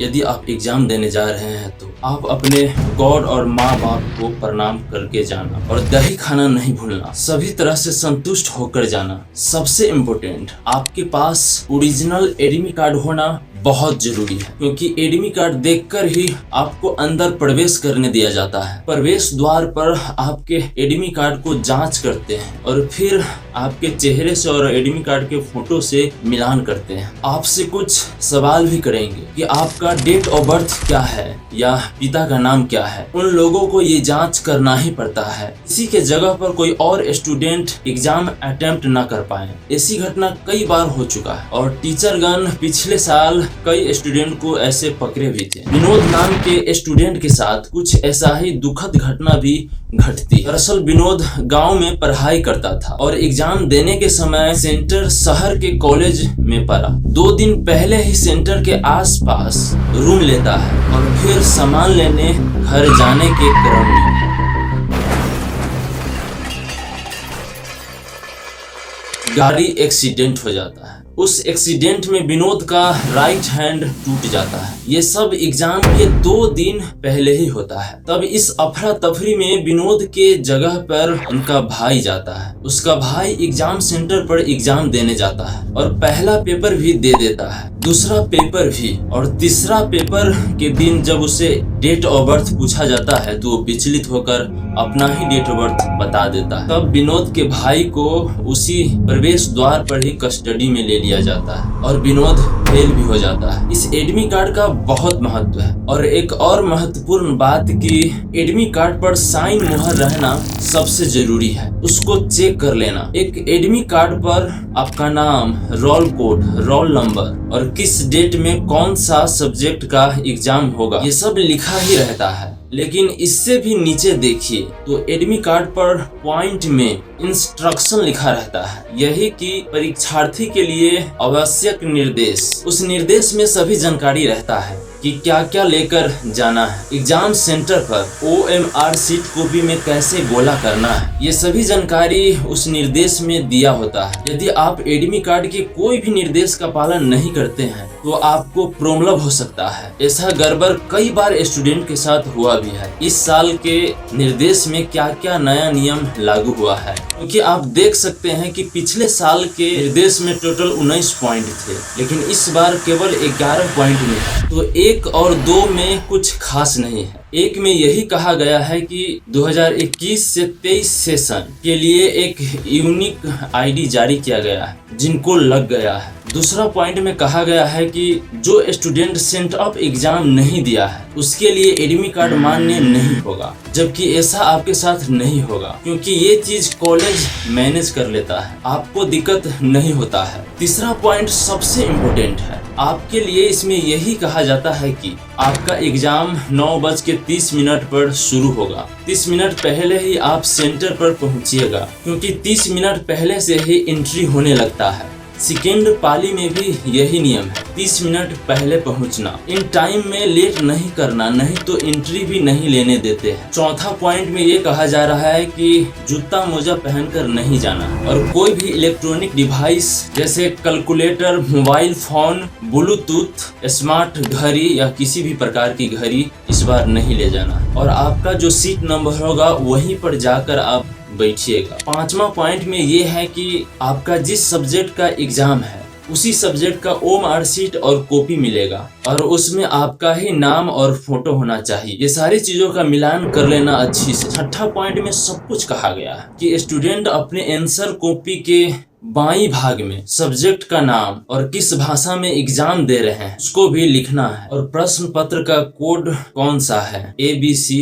यदि आप एग्जाम देने जा रहे हैं तो आप अपने गॉड और माँ बाप को प्रणाम करके जाना और दही खाना नहीं भूलना। सभी तरह से संतुष्ट होकर जाना। सबसे इम्पोर्टेंट, आपके पास ओरिजिनल एडमिट कार्ड होना बहुत जरूरी है, क्योंकि एडमिट कार्ड देखकर ही आपको अंदर प्रवेश करने दिया जाता है। प्रवेश द्वार पर आपके एडमिट कार्ड को जांच करते हैं और फिर आपके चेहरे से और एडमिट कार्ड के फोटो से मिलान करते हैं। आपसे कुछ सवाल भी करेंगे कि आपका डेट ऑफ बर्थ क्या है या पिता का नाम क्या है। उन लोगों को ये जांच करना ही पड़ता है, इसी के जगह पर कोई और स्टूडेंट एग्जाम अटेम्प्ट ना कर पाए। ऐसी घटना कई बार हो चुका है और टीचरगण पिछले साल कई स्टूडेंट को ऐसे पकड़े भी थे। विनोद नाम के स्टूडेंट के साथ कुछ ऐसा ही दुखद घटना भी घटती। दरअसल विनोद गांव में पढ़ाई करता था और एग्जाम देने के समय सेंटर शहर के कॉलेज में पड़ा। 2 दिन पहले ही सेंटर के आसपास रूम लेता है और फिर सामान लेने घर जाने के क्रम में गाड़ी एक्सीडेंट हो जाता है। उस एक्सीडेंट में विनोद का राइट हैंड टूट जाता है। ये सब एग्जाम के 2 दिन पहले ही होता है। तब इस अफरा तफरी में विनोद के जगह पर उनका भाई जाता है। उसका भाई एग्जाम सेंटर पर एग्जाम देने जाता है और पहला पेपर भी दे देता है, दूसरा पेपर भी, और तीसरा पेपर के दिन जब उसे डेट ऑफ बर्थ पूछा जाता है तो वो विचलित होकर अपना ही डेट ऑफ बर्थ बता देता है। तब विनोद के भाई को उसी प्रवेश द्वार पर ही कस्टडी में ले लिया जाता है और विनोद फेल भी हो जाता है। इस एडमिट कार्ड का बहुत महत्व है। और एक और महत्वपूर्ण बात कि एडमिट कार्ड पर साइन मुहर रहना सबसे जरूरी है, उसको चेक कर लेना। एक एडमिट कार्ड पर आपका नाम, रोल कोड, रोल नंबर और किस डेट में कौन सा सब्जेक्ट का एग्जाम होगा, ये सब लिखा ही रहता है। लेकिन इससे भी नीचे देखिए तो एडमिट कार्ड पर पॉइंट में इंस्ट्रक्शन लिखा रहता है, यही कि परीक्षार्थी के लिए आवश्यक निर्देश। उस निर्देश में सभी जानकारी रहता है कि क्या क्या लेकर जाना है, एग्जाम सेंटर पर OMR सीट कॉपी में कैसे गोला करना है, ये सभी जानकारी उस निर्देश में दिया होता है। यदि आप एडमिट कार्ड के कोई भी निर्देश का पालन नहीं करते हैं तो आपको प्रॉब्लम हो सकता है। ऐसा गड़बड़ कई बार स्टूडेंट के साथ हुआ भी है। इस साल के निर्देश में क्या क्या नया नियम लागू हुआ है, क्योंकि आप देख सकते हैं कि पिछले साल के निर्देश में टोटल 19 पॉइंट थे, लेकिन इस बार केवल 11 पॉइंट में है। तो 1 और 2 में कुछ खास नहीं है। 1 में यही कहा गया है कि 2021 से 23 सेशन के लिए एक यूनिक ID जारी किया गया है जिनको लग गया है। दूसरा पॉइंट में कहा गया है कि जो स्टूडेंट सेंटर ऑफ एग्जाम नहीं दिया है उसके लिए एडमिट कार्ड मान्य नहीं होगा, जबकि ऐसा आपके साथ नहीं होगा, क्योंकि ये चीज कॉलेज मैनेज कर लेता है, आपको दिक्कत नहीं होता है। तीसरा पॉइंट सबसे इम्पोर्टेंट है आपके लिए। इसमें यही कहा जाता है कि आपका एग्जाम 9:30 पर शुरू होगा। 30 मिनट पहले ही आप सेंटर पर पहुंचिएगा, क्योंकि 30 मिनट पहले से ही एंट्री होने लगता है। सेकेंड पाली में भी यही नियम है, 30 मिनट पहले पहुंचना। इन टाइम में लेट नहीं करना, नहीं तो एंट्री भी नहीं लेने देते हैं। चौथा पॉइंट में ये कहा जा रहा है कि जूता मोजा पहनकर नहीं जाना और कोई भी इलेक्ट्रॉनिक डिवाइस जैसे calculator, mobile phone, Bluetooth, smart घड़ी या किसी भी प्रकार की घड़ी इस बार नहीं ले जाना और आपका जो सीट नंबर होगा वहीं पर जाकर आप बैठिएगा। 5वां पॉइंट में ये है कि आपका जिस सब्जेक्ट का एग्जाम है उसी सब्जेक्ट का OMR सीट और कॉपी मिलेगा और उसमें आपका ही नाम और फोटो होना चाहिए। ये सारी चीजों का मिलान कर लेना अच्छी से। 6ठा पॉइंट में सब कुछ कहा गया है कि स्टूडेंट अपने आंसर कॉपी के बाईं भाग में सब्जेक्ट का नाम और किस भाषा में एग्जाम दे रहे हैं उसको भी लिखना है और प्रश्न पत्र का कोड कौन सा है ABC ...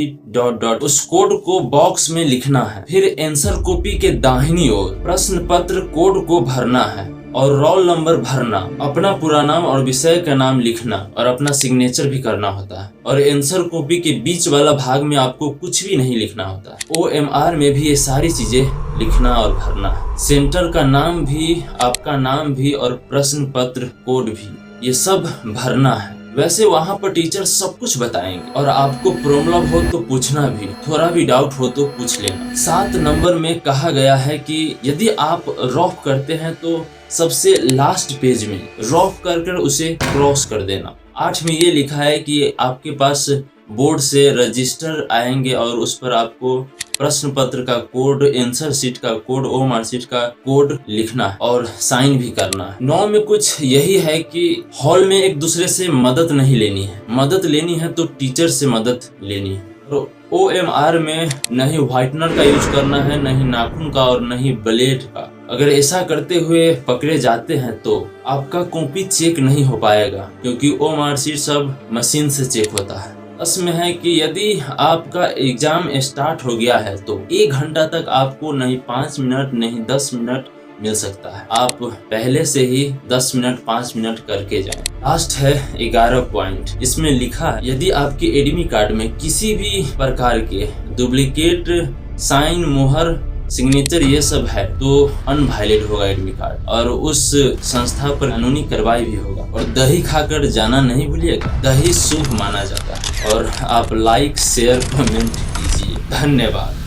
उस कोड को बॉक्स में लिखना है। फिर आंसर कॉपी के दाहिनी ओर प्रश्न पत्र कोड को भरना है और रोल नंबर भरना, अपना पूरा नाम और विषय का नाम लिखना और अपना सिग्नेचर भी करना होता है। और आंसर कॉपी के बीच वाला भाग में आपको कुछ भी नहीं लिखना होता है। OMR में भी ये सारी चीजें लिखना और भरना है। सेंटर का नाम भी, आपका नाम भी और प्रश्न पत्र कोड भी, ये सब भरना है। वैसे वहाँ पर टीचर सब कुछ बताएंगे और आपको प्रॉब्लम हो तो पूछना भी, थोड़ा भी डाउट हो तो पूछ लेना। 7 नंबर में कहा गया है कि यदि आप रफ करते हैं तो सबसे लास्ट पेज में रफ कर उसे क्रॉस कर देना। 8 में ये लिखा है कि आपके पास बोर्ड से रजिस्टर आएंगे और उस पर आपको प्रश्न पत्र का कोड, आंसर शीट का कोड, ओएमआर शीट का कोड लिखना और साइन भी करना। 9 में कुछ यही है कि हॉल में एक दूसरे से मदद नहीं लेनी है, मदद लेनी है तो टीचर से मदद लेनी है। और ओएमआर में नहीं व्हाइटनर का यूज करना है, नहीं नाखून का और नहीं ब्लेड का। अगर ऐसा करते हुए पकड़े जाते हैं तो आपका कॉपी चेक नहीं हो पाएगा, क्योंकि ओएमआर शीट सब मशीन से चेक होता है। इसमें है कि यदि आपका एग्जाम स्टार्ट हो गया है तो 1 घंटा तक आपको नहीं 5 मिनट नहीं 10 मिनट मिल सकता है। आप पहले से ही 10 मिनट 5 मिनट करके जाएं। लास्ट है 11 पॉइंट। इसमें लिखा है यदि आपके एडमिट कार्ड में किसी भी प्रकार के डुप्लीकेट साइन, मोहर, सिग्नेचर ये सब है तो अनवैलिड होगा एडमिट कार्ड और उस संस्था पर कानूनी कार्रवाई भी होगा। और दही खाकर जाना नहीं भूलिएगा, दही शुभ माना जाता है। और आप लाइक, शेयर, कमेंट कीजिए। धन्यवाद।